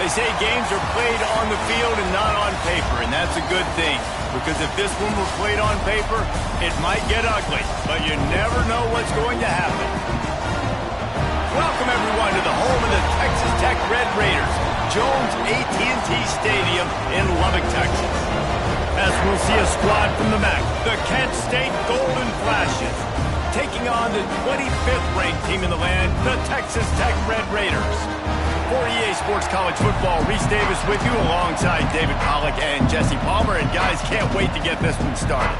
They say games are played on the field and not on paper, and that's a good thing. Because if this one were played on paper, it might get ugly, but you never know what's going to happen. Welcome, everyone, to the home of the Texas Tech Red Raiders, Jones AT&T Stadium in Lubbock, Texas. As we'll see a squad from the MAC, the Kent State Golden Flashes, taking on the 25th ranked team in the land, the Texas Tech Red Raiders. For EA Sports College Football, Reese Davis with you alongside David Pollack and Jesse Palmer. And guys, can't wait to get this one started.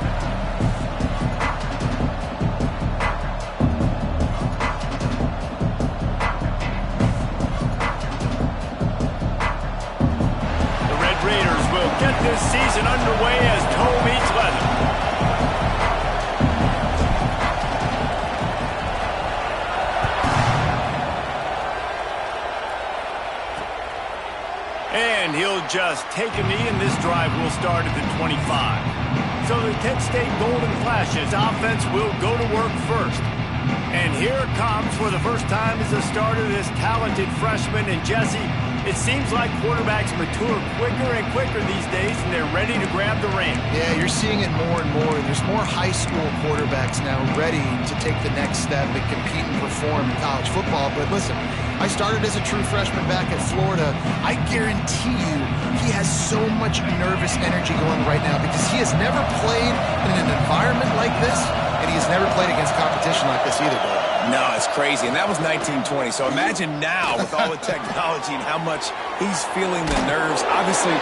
The Red Raiders will get this season underway as toe meets leather. And he'll just take a knee, and this drive will start at the 25. So the Kent State Golden Flashes offense will go to work first. And here it comes for the first time as the starter, this talented freshman. And Jesse, it seems like quarterbacks mature quicker and quicker these days, and they're ready to grab the reins. Yeah, you're seeing it more and more. There's more high school quarterbacks now ready to take the next step and compete and perform in college football. But listen, I started as a true freshman back at Florida. I guarantee you he has so much nervous energy going right now because he has never played in an environment like this, and he has never played against competition like this either, Dave. No, it's crazy, and that was 1920. So imagine now with all the technology and how much he's feeling the nerves. Obviously,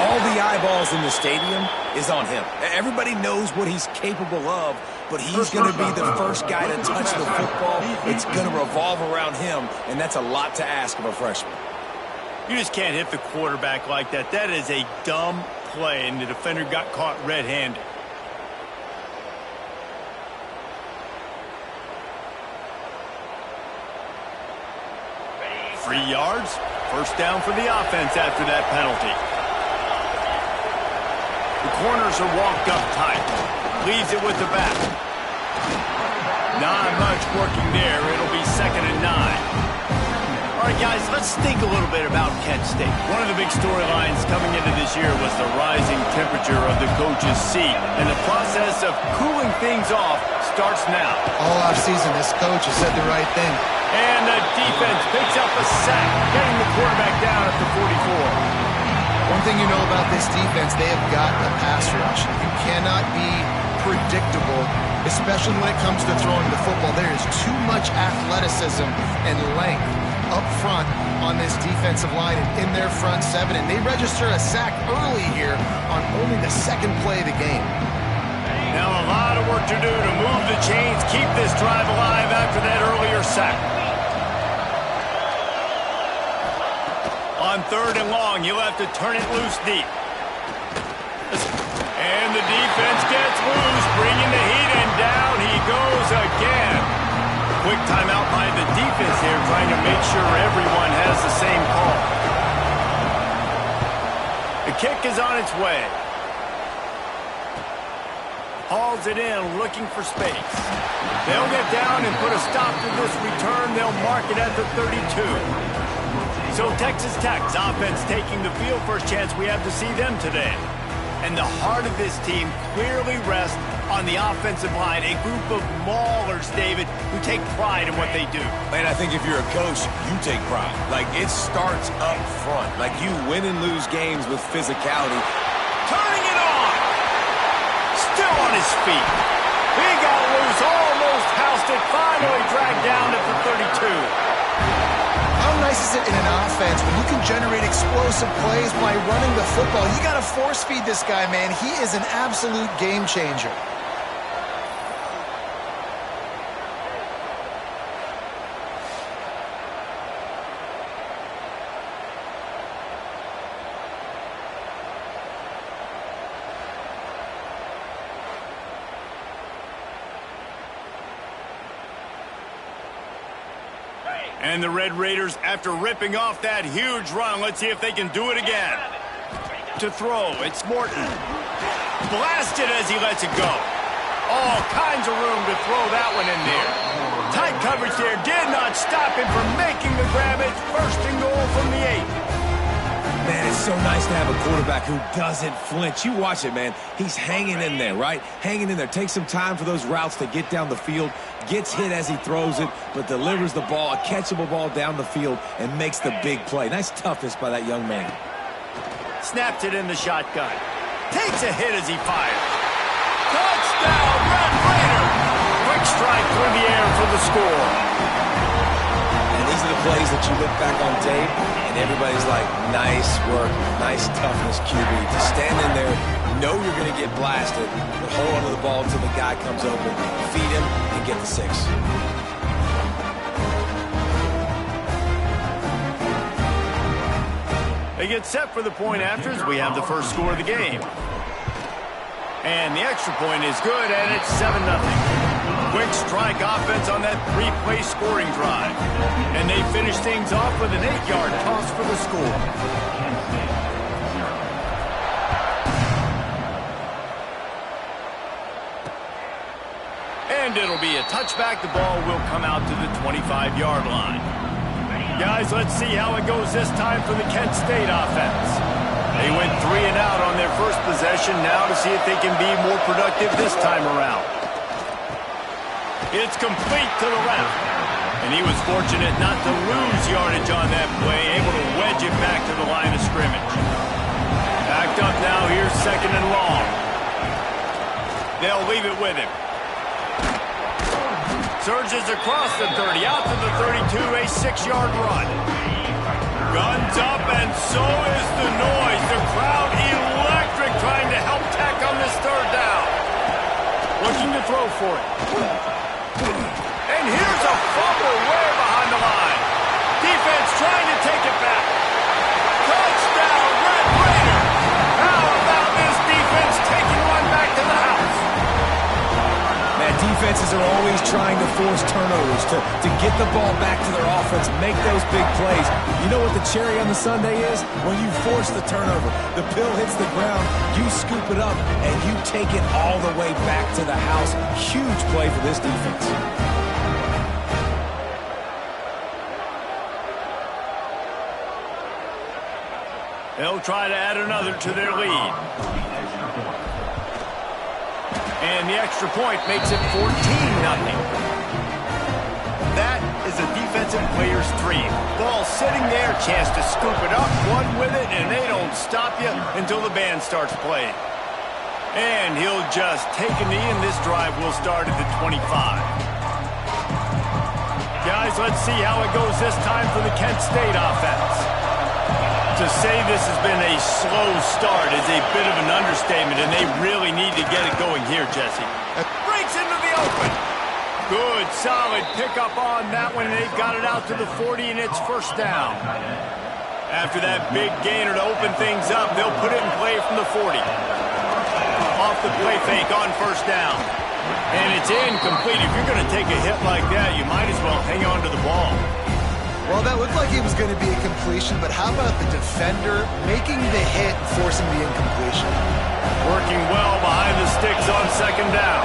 all the eyeballs in the stadium is on him. Everybody knows what he's capable of, but he's going to be the first guy to touch the football. It's going to revolve around him, and that's a lot to ask of a freshman. You just can't hit the quarterback like that. That is a dumb play, and the defender got caught red-handed. Three yards, first down for the offense after that penalty. The corners are walked up tight. Leaves it with the back. Not much working there. It'll be 2nd and 9. All right, guys, let's think a little bit about Kent State. One of the big storylines coming into this year was the rising temperature of the coach's seat, and the process of cooling things off starts now. All offseason, this coach has said the right thing. And the defense picks up a sack, getting the quarterback down at the 44. One thing you know about this defense, they have got a pass rush. You cannot be predictable, especially when it comes to throwing the football. There is too much athleticism and length up front on this defensive line and in their front seven, and they register a sack early here on only the 2nd play of the game. Now a lot of work to do to move the chains, keep this drive alive after that earlier sack. On 3rd and long, you'll have to turn it loose deep. And the defense gets loose, bringing the heat, and down he goes again. Quick timeout by the defense here, trying to make sure everyone has the same call. The kick is on its way. Hauls it in, looking for space. They'll get down and put a stop to this return. They'll mark it at the 32. So Texas Tech's offense taking the field. First chance we have to see them today. And the heart of this team clearly rests on the offensive line, a group of maulers, David, who take pride in what they do. And I think if you're a coach, you take pride. Like, it starts up front. Like, you win and lose games with physicality. Turning it on! Still on his feet. He got loose, almost housed it, finally dragged down at the 32. How nice is it in an offense when you can generate explosive plays by running the football? You got to force feed this guy, man. He is an absolute game changer. And the Red Raiders, after ripping off that huge run, let's see if they can do it again. To throw, it's Morton. Blasted as he lets it go. All kinds of room to throw that one in there. Tight coverage there did not stop him from making the grab. It's 1st and goal from the 8. Man, it's so nice to have a quarterback who doesn't flinch. You watch it, man. He's hanging in there, right? Hanging in there. Takes some time for those routes to get down the field. Gets hit as he throws it, but delivers the ball, a catchable ball down the field, and makes the big play. Nice toughness by that young man. Snaps it in the shotgun. Takes a hit as he fires. Touchdown, Red Raider! Quick strike through the air for the score. And these are the plays that you look back on tape, and everybody's like, nice work, nice toughness, QB. To stand in there, know you're going to get blasted, but hold onto the ball until the guy comes open, feed him, and get the 6. They get set for the point after as we have the first score of the game. And the extra point is good, and it's 7-0. Quick strike offense on that 3-play scoring drive. And they finish things off with an 8-yard toss for the score. And it'll be a touchback. The ball will come out to the 25-yard line. Guys, let's see how it goes this time for the Kent State offense. They went 3 and out on their first possession. Now to see if they can be more productive this time around. It's complete to the left. And he was fortunate not to lose yardage on that play, able to wedge it back to the line of scrimmage. Backed up now, here's 2nd and long. They'll leave it with him. Surges across the 30, out to the 32, a 6-yard run. Guns up, and so is the noise. The crowd electric, trying to help Tech on this 3rd down. Looking to throw for it. And here's a fumble way behind the line. Defense trying to take it back. Touchdown, Red Raider. How about this defense taking one back to the house? Man, defenses are always trying to force turnovers to get the ball back to their offense, make those big plays. You know what the cherry on the sundae is? When you force the turnover, the pill hits the ground, you scoop it up, and you take it all the way back to the house. Huge play for this defense. They'll try to add another to their lead. And the extra point makes it 14-0. That is a defensive player's dream. Ball sitting there, chance to scoop it up, one with it, and they don't stop you until the band starts playing. And he'll just take a knee, and this drive will start at the 25. Guys, let's see how it goes this time for the Kent State offense. To say this has been a slow start is a bit of an understatement, and they really need to get it going here, Jesse. Breaks into the open. Good, solid pickup on that one, and they've got it out to the 40, and it's 1st down. After that big gainer to open things up, they'll put it in play from the 40. Off the play fake on 1st down. And it's incomplete. If you're going to take a hit like that, you might as well hang on to the ball. Well, that looked like it was going to be a completion, but how about the defender making the hit and forcing the incompletion? Working well behind the sticks on 2nd down.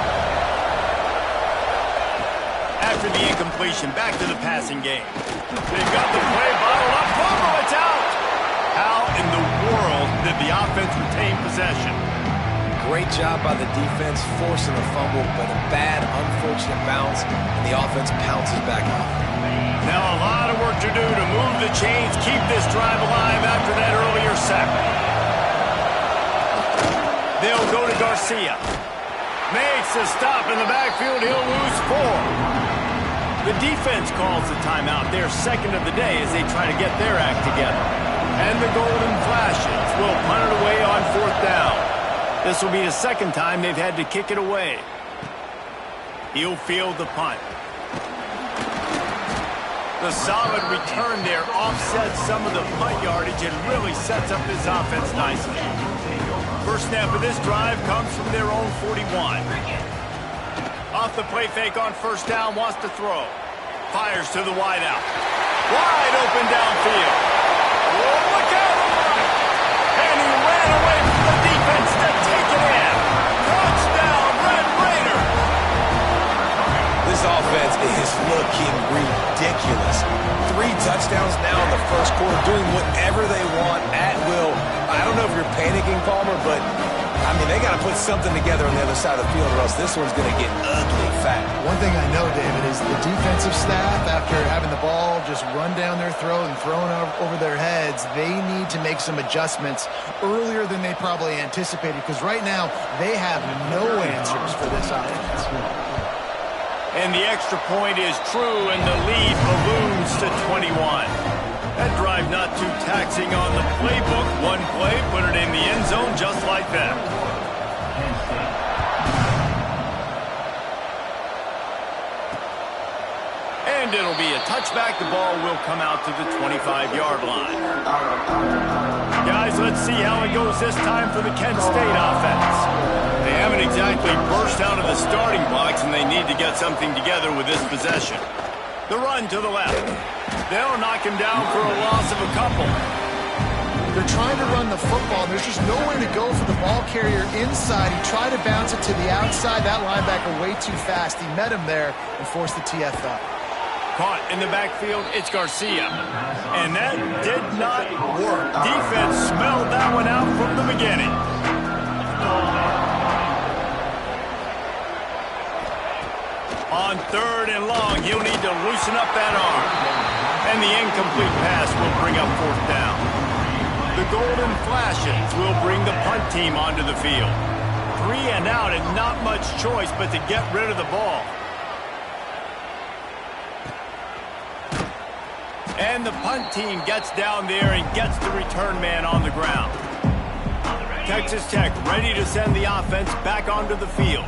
After the incompletion, back to the passing game. They've got the play bottled up. Fumble, it's out! How in the world did the offense retain possession? Great job by the defense forcing the fumble, but a bad, unfortunate bounce, and the offense pounces back off. Now a lot of work to do to move the chains, keep this drive alive after that earlier sack. They'll go to Garcia. Makes a stop in the backfield. He'll lose 4. The defense calls the timeout. Their 2nd of the day as they try to get their act together. And the Golden Flashes will punt it away on 4th down. This will be the 2nd time they've had to kick it away. He'll field the punt. The solid return there offsets some of the punt yardage and really sets up this offense nicely. First snap of this drive comes from their own 41. Off the play fake on 1st down, wants to throw. Fires to the wideout. Wide open downfield. Whoa, look out! And he ran away from the defense to take it in. Touchdown, Red Raider! This This offense is looking ridiculous. 3 touchdowns now in the first quarter, doing whatever they want at will. I don't know if you're panicking, Palmer, but, I mean, they got to put something together on the other side of the field or else this one's going to get ugly fast. One thing I know, David, is the defensive staff, after having the ball just run down their throat and thrown over their heads, they need to make some adjustments earlier than they probably anticipated, because right now they have no answers for this offense. And the extra point is true, and the lead balloons to 21. That drive not too taxing on the playbook. One play, put it in the end zone just like that. And it'll be a touchback. The ball will come out to the 25-yard line. Guys, let's see how it goes this time for the Kent State offense. They haven't exactly burst out of the starting blocks, and they need to get something together with this possession. The run to the left. They'll knock him down for a loss of a couple. They're trying to run the football. There's just nowhere to go for the ball carrier inside. He tried to bounce it to the outside. That linebacker way too fast. He met him there and forced the TFL. Caught in the backfield, it's Garcia. And that did not work. Defense smelled that one out from the beginning. On 3rd and long, he'll need to loosen up that arm. And the incomplete pass will bring up 4th down. The Golden Flashes will bring the punt team onto the field. 3 and out and not much choice but to get rid of the ball. And the punt team gets down there and gets the return man on the ground. Texas Tech ready to send the offense back onto the field.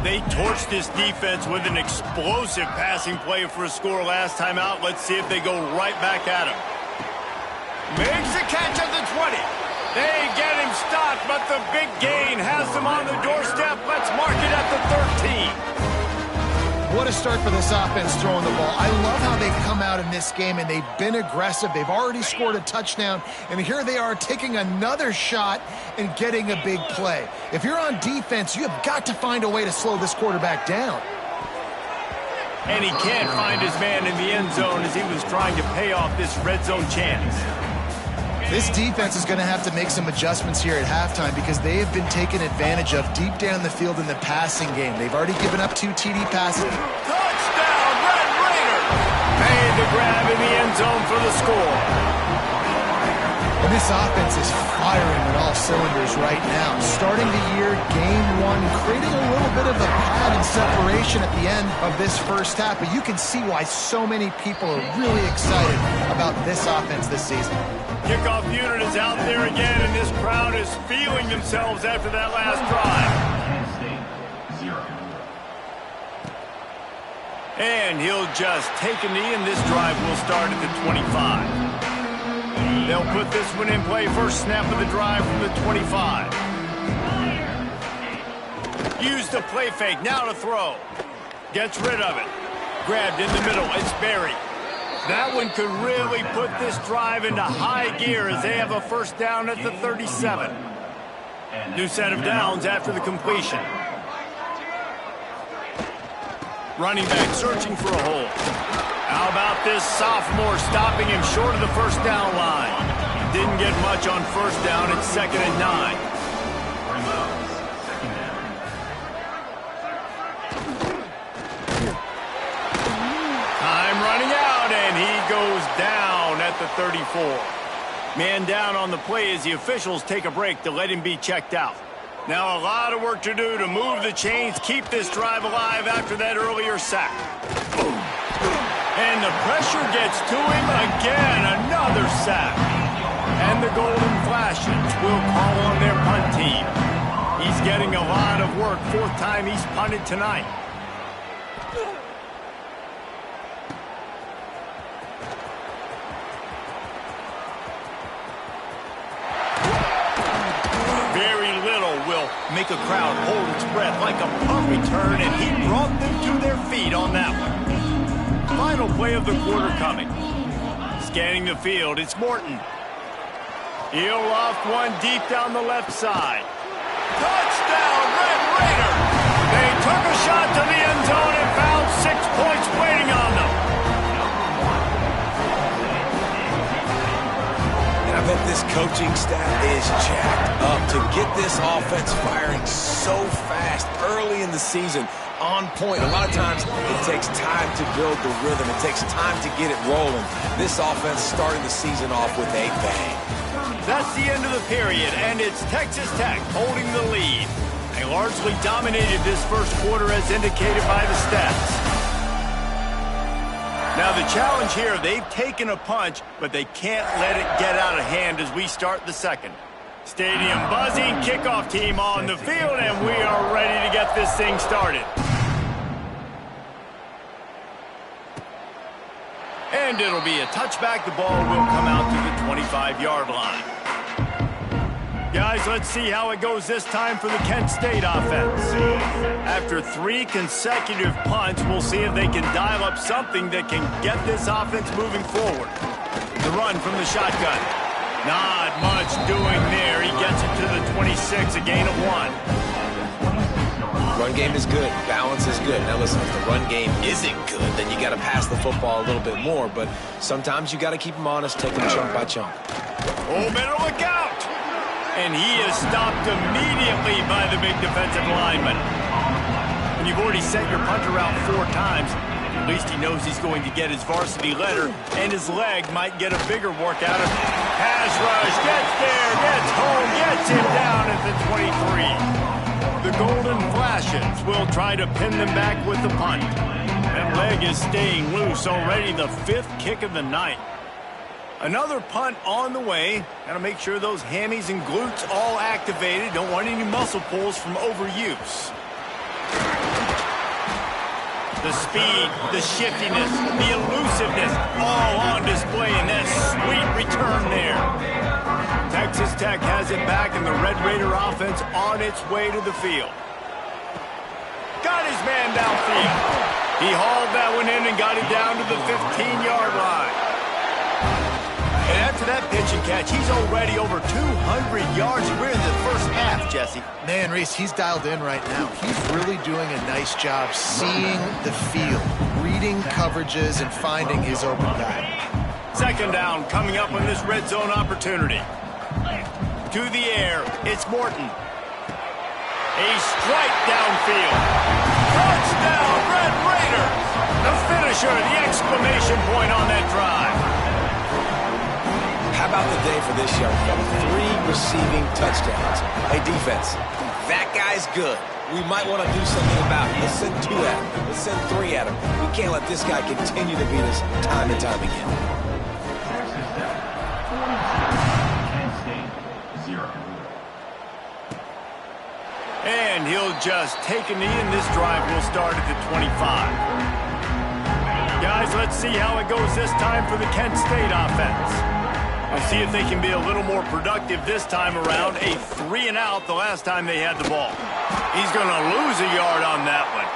They torched this defense with an explosive passing play for a score last time out. Let's see if they go right back at him. Makes a catch at the 20. They get him stopped, but the big gain has them on the doorstep. Let's mark it at the 13. What a start for this offense throwing the ball. I love how they've come out in this game, and they've been aggressive. They've already scored a touchdown, and here they are taking another shot and getting a big play. If you're on defense, you have got to find a way to slow this quarterback down. And he can't find his man in the end zone as he was trying to pay off this red zone chance. This defense is going to have to make some adjustments here at halftime because they have been taken advantage of deep down the field in the passing game. They've already given up 2 TD passes. Touchdown, Red Raiders! Made the grab in the end zone for the score. And this offense is firing on all cylinders right now. Starting the year, game 1, creating a little bit of a pad and separation at the end of this first half. But you can see why so many people are really excited about this offense this season. Kickoff unit is out there again, and this crowd is feeling themselves after that last drive. And he'll just take a knee, and this drive will start at the 25. They'll put this one in play. First snap of the drive from the 25. Use the play fake. Now to throw. Gets rid of it. Grabbed in the middle. It's Berry. That one could really put this drive into high gear as they have a first down at the 37. New set of downs after the completion. Running back searching for a hole. How about this sophomore stopping him short of the first down line? Didn't get much on first down. It's 2nd and 9. Time running out, and he goes down at the 34. Man down on the play as the officials take a break to let him be checked out. Now a lot of work to do to move the chains, keep this drive alive after that earlier sack. And the pressure gets to him again, another sack. And the Golden Flashes will call on their punt team. He's getting a lot of work, 4th time he's punted tonight. Make a crowd hold its breath like a punt return, and he brought them to their feet on that one. Final play of the quarter coming. Scanning the field, it's Morton. He'll loft one deep down the left side. Touchdown, Red Raiders! They took a shot to the end zone and found 6 coaching staff is jacked up to get this offense firing so fast early in the season, on point. A lot of times it takes time to build the rhythm. It takes time to get it rolling. This offense starting the season off with a bang. That's the end of the period, and it's Texas Tech holding the lead. They largely dominated this first quarter as indicated by the stats. Now the challenge here, they've taken a punch, but they can't let it get out of hand as we start the second. Stadium buzzing, kickoff team on the field, and we are ready to get this thing started. And it'll be a touchback. The ball will come out to the 25-yard line. Guys, let's see how it goes this time for the Kent State offense. After 3 consecutive punts, we'll see if they can dial up something that can get this offense moving forward. The run from the shotgun. Not much doing there. He gets it to the 26, a gain of 1. Run game is good. Balance is good. Now listen, if the run game isn't good, then you got to pass the football a little bit more. But sometimes you got to keep them honest, take them chunk by chunk. Oh, better look out! And he is stopped immediately by the big defensive lineman. When you've already sent your punter out 4 times, at least he knows he's going to get his varsity letter, and his leg might get a bigger work out of it. Pass rush, gets there, gets home, gets him down at the 23. The Golden Flashes will try to pin them back with the punt. That leg is staying loose already, the 5th kick of the night. Another punt on the way. Got to make sure those hammies and glutes all activated. Don't want any muscle pulls from overuse. The speed, the shiftiness, the elusiveness, all on display in that sweet return there. Texas Tech has it back, and the Red Raider offense on its way to the field. Got his man downfield. He hauled that one in and got it down to the 15-yard line. And after that pitch and catch, he's already over 200 yards. We're in the first half, Jesse. Man, Reese, he's dialed in right now. He's really doing a nice job seeing the field, reading coverages, and finding his open guy. Second down coming up on this red zone opportunity. To the air, it's Morton. A strike downfield. Touchdown, Red Raiders! The finisher, the exclamation point on that drive. How about the day for this young fella? 3 receiving touchdowns. Hey, defense, that guy's good. We might want to do something about it. Let's send 2 at him. Let's send 3 at him. We can't let this guy continue to beat us time and time again. And he'll just take a knee, and this drive will start at the 25. Guys, let's see how it goes this time for the Kent State offense. We'll see if they can be a little more productive this time around. A 3 and out the last time they had the ball. He's going to lose a yard on that one.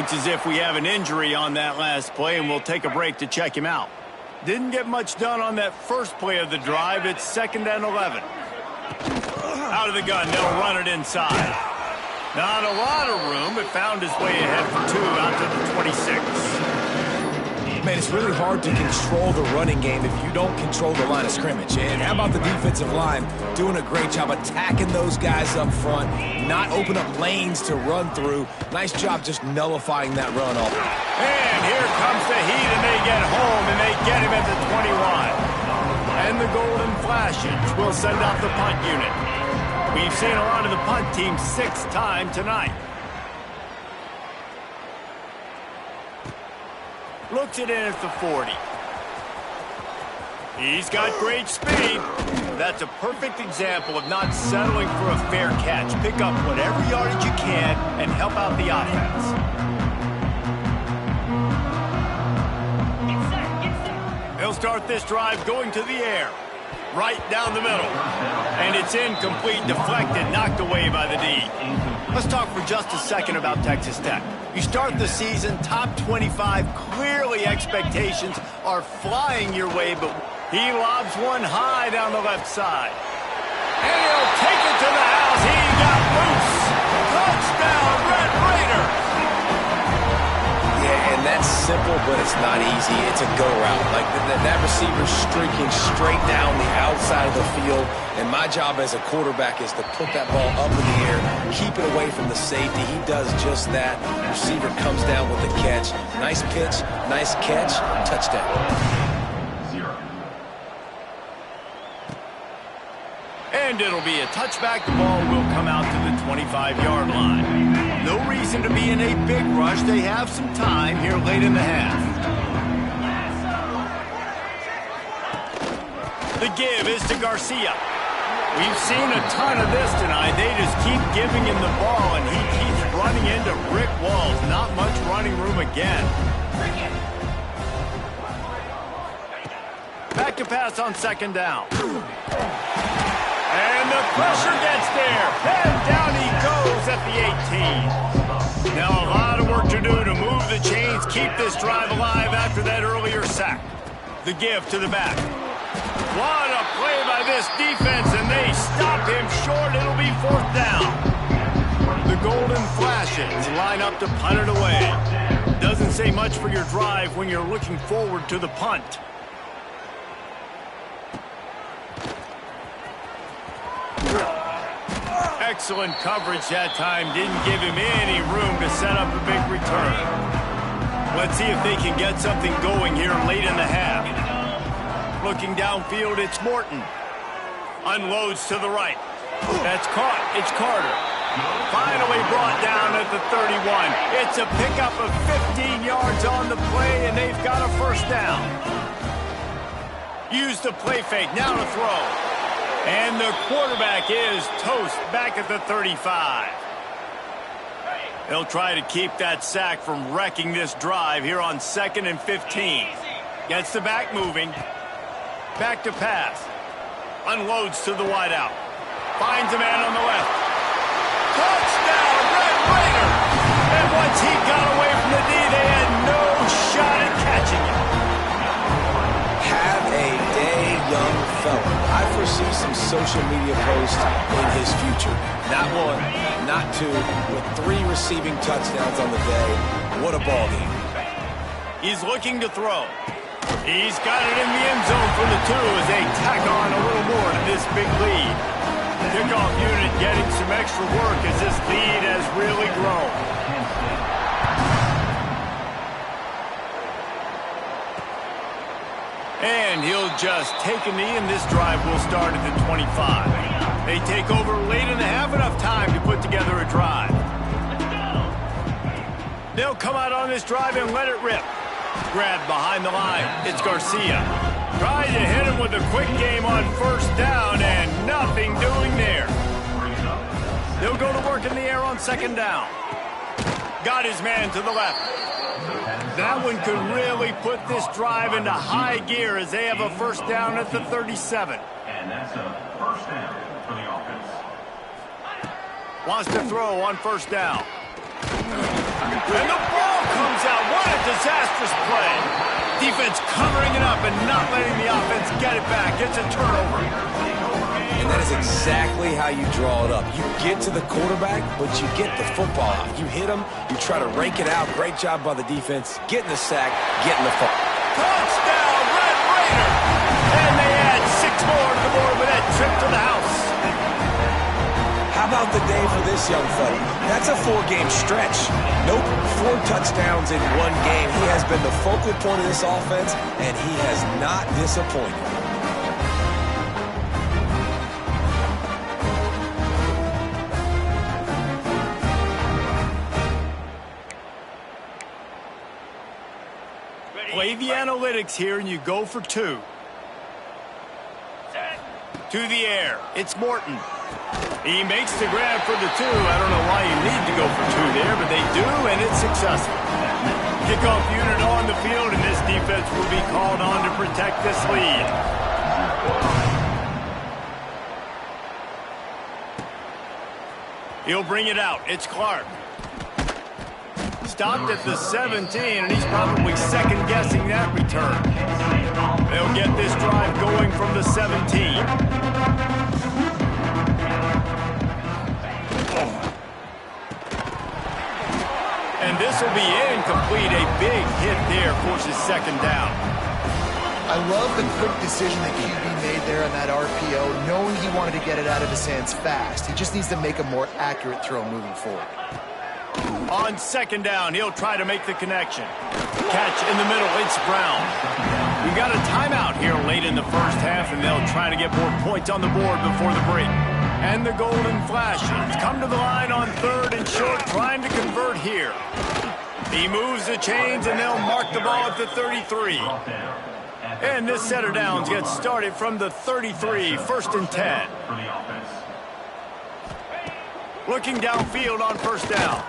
Looks as if we have an injury on that last play, and we'll take a break to check him out. Didn't get much done on that first play of the drive. It's 2nd and 11. Out of the gun, they'll run it inside. Not a lot of room, but found his way ahead for 2 out to the 26. Man, it's really hard to control the running game if you don't control the line of scrimmage. And how about the defensive line doing a great job attacking those guys up front, not open up lanes to run through. Nice job just nullifying that run off. And here comes the heat, and they get home, and they get him at the 21. And the Golden Flashes will send out the punt unit. We've seen a lot of the punt team 6 times tonight. Looks it in at the 40. He's got great speed. That's a perfect example of not settling for a fair catch. Pick up whatever yardage you can and help out the offense. He'll start this drive going to the air. Right down the middle. And it's incomplete, deflected, knocked away by the D. Let's talk for just a second about Texas Tech. You start the season top 25. Clearly expectations are flying your way, but he lobs one high down the left side. And he'll take it to the house. He got loose. Touchdown, Red Raiders. Yeah, and that's simple, but it's not easy. It's a go route. Like that receiver's streaking straight down the outside of the field, and my job as a quarterback is to put that ball up in the air, keep it away from the safety. He does just that. Receiver comes down with the catch. Nice pitch, nice catch, touchdown. And it'll be a touchback. The ball will come out to the 25-yard line. No reason to be in a big rush. They have some time here late in the half. The give is to Garcia. We've seen a ton of this tonight. They just keep giving him the ball, and he keeps running into brick walls. Not much running room again. Back to pass on second down. And the pressure gets there. And down he goes at the 18. Now a lot of work to do to move the chains, keep this drive alive after that earlier sack. The give to the back. What a play by this defense, and they stop him short. It'll be fourth down. The golden flashes line up to punt it away. Doesn't say much for your drive when you're looking forward to the punt. Excellent coverage that time. Didn't give him any room to set up a big return. Let's see if they can get something going here late in the half. Looking downfield, it's Morton. Unloads to the right. That's caught. It's Carter. Finally brought down at the 31. It's a pickup of 15 yards on the play, and they've got a first down. Use the play fake. Now to throw. And the quarterback is toast back at the 35. They'll try to keep that sack from wrecking this drive here on 2nd and 15. Gets the back moving. Back to pass. Unloads to the wideout. Finds a man on the left. Touchdown, Red Raider! And once he got away from the D, they had no shot at catching him. Have a day, young fella. I foresee some social media posts in his future. Not one, not two, with 3 receiving touchdowns on the day. What a ball game. He's looking to throw. He's got it in the end zone for the 2 as they tack on a little more to this big lead. Kickoff unit getting some extra work as this lead has really grown. And he'll just take a knee, and this drive will start at the 25. They take over late in the half, enough time to put together a drive. They'll come out on this drive and let it rip. Grabbed behind the line. It's Garcia. Tried to hit him with a quick game on first down, and nothing doing there. They'll go to work in the air on second down. Got his man to the left. That one could really put this drive into high gear as they have a first down at the 37. And that's a first down for the offense. Wants to throw on first down. And the ball comes out. What a disastrous play. Defense covering it up and not letting the offense get it back. It's a turnover. And that is exactly how you draw it up. You get to the quarterback, but you get the football out. You hit him, you try to rake it out. Great job by the defense. Getting the sack, getting the football. Touchdown, Red Raider! And they add 6 more to the board with that trip to the house. How about the day for this young fella? That's a 4-game stretch. Nope, 4 touchdowns in 1 game. He has been the focal point of this offense, and he has not disappointed. Play the analytics here, and you go for 2. To the air. It's Morton. He makes the grab for the 2. I don't know why you need to go for 2 there, but they do, and it's successful. Kickoff unit on the field, and this defense will be called on to protect this lead. He'll bring it out. It's Clark. Stopped at the 17, and he's probably second-guessing that return. They'll get this drive going from the 17. And this will be incomplete. A big hit there forces second down. I love the quick decision that QB made there on that RPO, knowing he wanted to get it out of his hands fast. He just needs to make a more accurate throw moving forward. On second down, he'll try to make the connection. Catch in the middle, it's Brown. We've got a timeout here late in the first half, and they'll try to get more points on the board before the break. And the Golden Flashes come to the line on third and short, trying to convert here. He moves the chains, and they'll mark the ball at the 33. And this set of downs gets started from the 33, 1st and 10. Looking downfield on first down.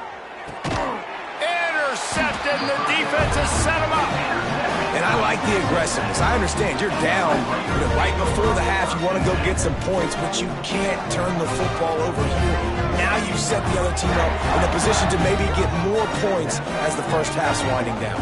Intercepted, and the defense has set him up. And I like the aggressiveness. I understand you're down, right before the half. You want to go get some points, but you can't turn the football over here. Now you've set the other team up in a position to maybe get more points as the first half's winding down.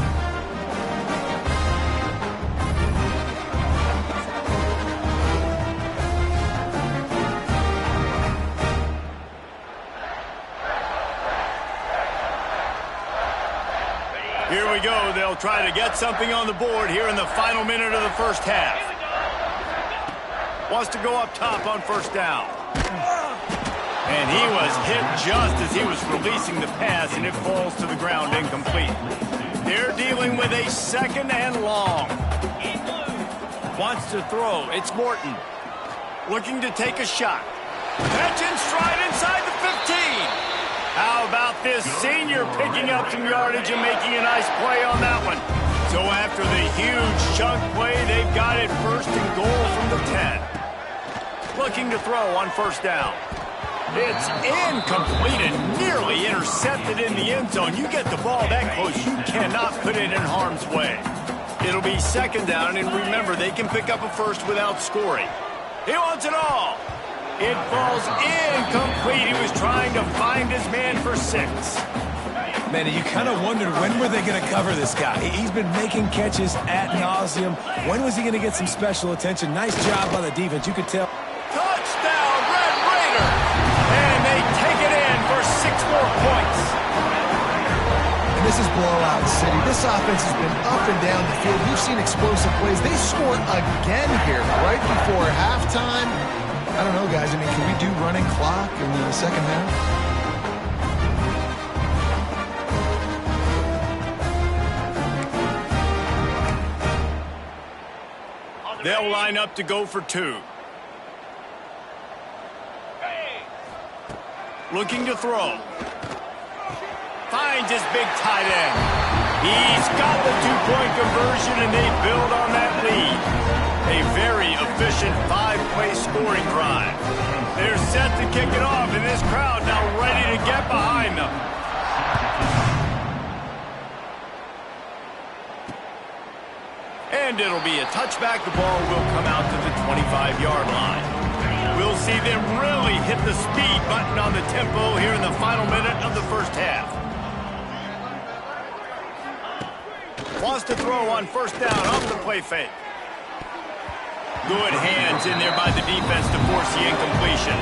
Here we go. They'll try to get something on the board here in the final minute of the first half. Wants to go up top on first down. And he was hit just as he was releasing the pass, and it falls to the ground incomplete. They're dealing with a second and long. Wants to throw. It's Morton. Looking to take a shot. Catch in stride inside the 15. How about this senior picking up some yardage and making a nice play on that one? So after the huge chunk play, they've got it first and goal from the 10. Looking to throw on first down. It's incomplete and nearly intercepted in the end zone. You get the ball that close, you cannot put it in harm's way. It'll be second down, and remember, they can pick up a first without scoring. He wants it all. It falls incomplete. He was trying to find his man for 6. Man, you kind of wondered when were they going to cover this guy. He's been making catches ad nauseum. When was he going to get some special attention? Nice job by the defense. You could tell. Touchdown, Red Raiders! And they take it in for 6 more points. And this is blowout city. This offense has been up and down the field. We've seen explosive plays. They scored again here right before halftime. I don't know, guys. I mean, can we do running clock in the second half? They'll line up to go for 2. Looking to throw. Finds his big tight end. He's got the 2-point conversion, and they build on that lead. A very efficient 5-play scoring drive. They're set to kick it off, and this crowd now ready to get behind them. And it'll be a touchback. The ball will come out to the 25-yard line. We'll see them really hit the speed button on the tempo here in the final minute of the first half. Wants to throw on first down off the play fake. Good hands in there by the defense to force the incompletion.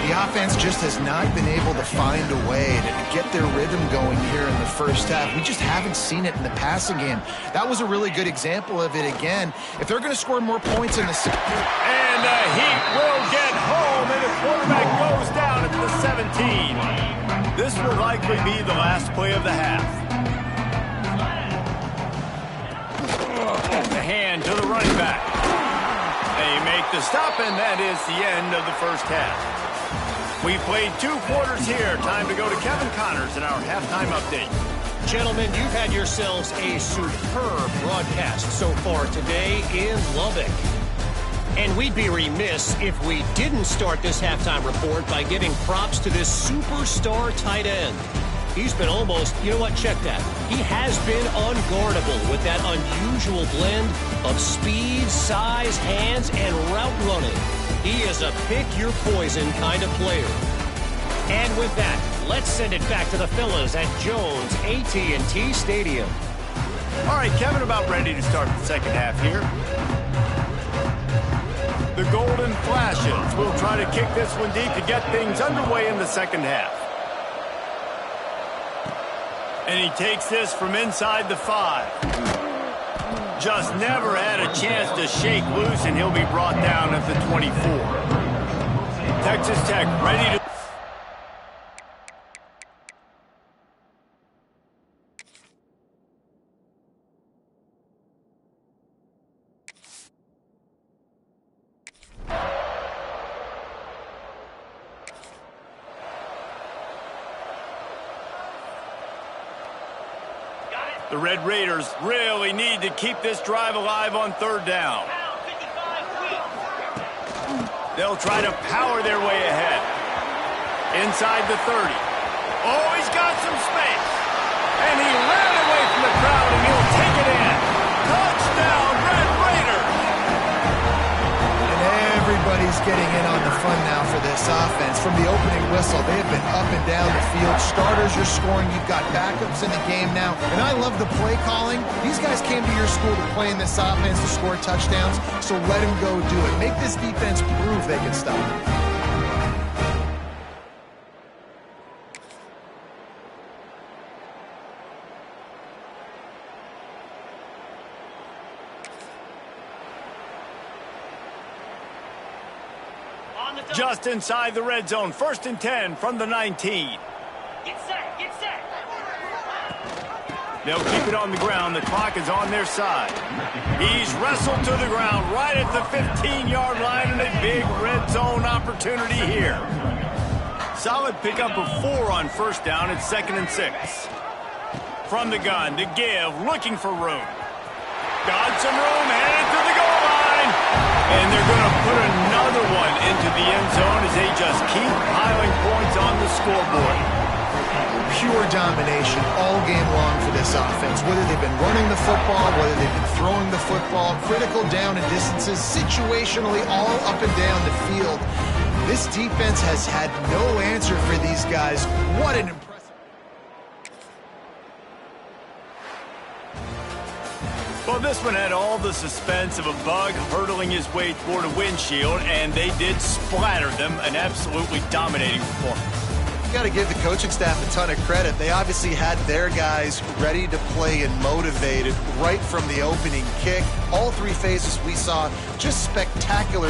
The offense just has not been able to find a way to get their rhythm going here in the first half. We just haven't seen it in the passing game. That was a really good example of it again. If they're going to score more points in the... And the Heat will get home, and the quarterback goes down at the 17. This will likely be the last play of the half. The hand to the running back. They make the stop, and that is the end of the first half. We played 2 quarters here. Time to go to Kevin Connors in our halftime update. Gentlemen, you've had yourselves a superb broadcast so far today in Lubbock. And we'd be remiss if we didn't start this halftime report by giving props to this superstar tight end. He's been almost, you know what, check that. He has been unguardable with that unusual blend of speed, size, hands, and route running. He is a pick-your-poison kind of player. And with that, let's send it back to the fellas at Jones AT&T Stadium. All right, Kevin, about ready to start the second half here. The Golden Flashes will try to kick this one deep to get things underway in the second half. And he takes this from inside the 5. Just never had a chance to shake loose, and he'll be brought down at the 24. Texas Tech ready to... The Red Raiders really need to keep this drive alive on 3rd down. They'll try to power their way ahead. Inside the 30. Oh, he's got some space. And he ran away from the crowd, and he'll take it in. Touchdown, Red Raiders! And everybody's getting in on the fun now for this offense. From the opening whistle, they have been up and down the field. Starters are scoring. You've got backups in the game now. And I love the play calling. These guys came to your school to play in this offense to score touchdowns, so let them go do it. Make this defense prove they can stop it. Just inside the red zone. 1st and 10 from the 19. Get set, get set. They'll keep it on the ground. The clock is on their side. He's wrestled to the ground right at the 15-yard line, and a big red zone opportunity here. Solid pickup of 4 on 1st down. It's 2nd and 6. From the gun, to give, looking for room. Got some room, headed to the goal line. And they're going to put another one into the end zone as they just keep piling points on the scoreboard. Pure domination all game long for this offense. Whether they've been running the football, whether they've been throwing the football, critical down and distances, situationally all up and down the field. This defense has had no answer for these guys. What an impressive... Well, this one had all the suspense of a bug hurtling his way toward a windshield, and they did splatter them. An absolutely dominating performance. You got to give the coaching staff a ton of credit. They obviously had their guys ready to play and motivated right from the opening kick. All 3 phases we saw just spectacular